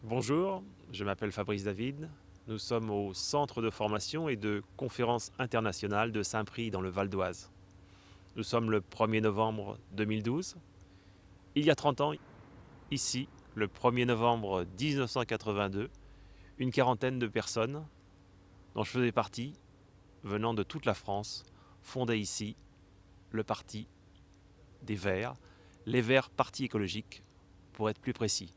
Bonjour, je m'appelle Fabrice David. Nous sommes au Centre de formation et de conférences internationales de Saint-Prix dans le Val d'Oise. Nous sommes le 1er novembre 2012. Il y a 30 ans, ici, le 1er novembre 1982, une quarantaine de personnes, dont je faisais partie, venant de toute la France, fondaient ici le parti des Verts, les Verts Parti écologique, pour être plus précis.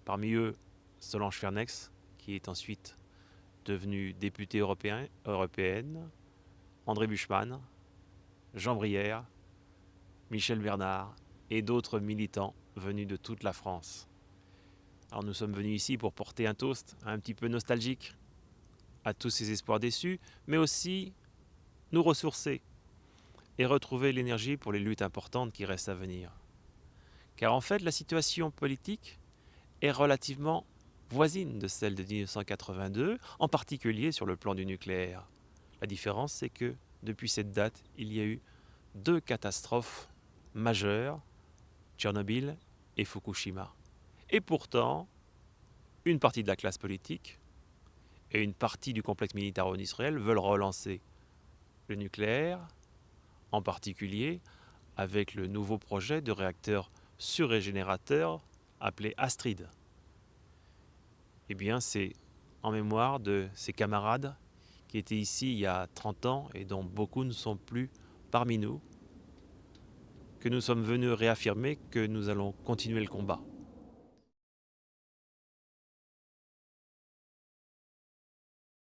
Parmi eux, Solange Fernex, qui est ensuite devenue députée européenne, André Buchmann, Jean Brière, Michel Bernard et d'autres militants venus de toute la France. Alors nous sommes venus ici pour porter un toast un petit peu nostalgique à tous ces espoirs déçus, mais aussi nous ressourcer et retrouver l'énergie pour les luttes importantes qui restent à venir. Car en fait, la situation politique est relativement voisine de celle de 1982, en particulier sur le plan du nucléaire. La différence, c'est que depuis cette date, il y a eu deux catastrophes majeures, Tchernobyl et Fukushima. Et pourtant, une partie de la classe politique et une partie du complexe militaro-industriel veulent relancer le nucléaire, en particulier avec le nouveau projet de réacteur surrégénérateur appelé Astrid. Eh bien, c'est en mémoire de ces camarades qui étaient ici il y a 30 ans et dont beaucoup ne sont plus parmi nous, que nous sommes venus réaffirmer que nous allons continuer le combat.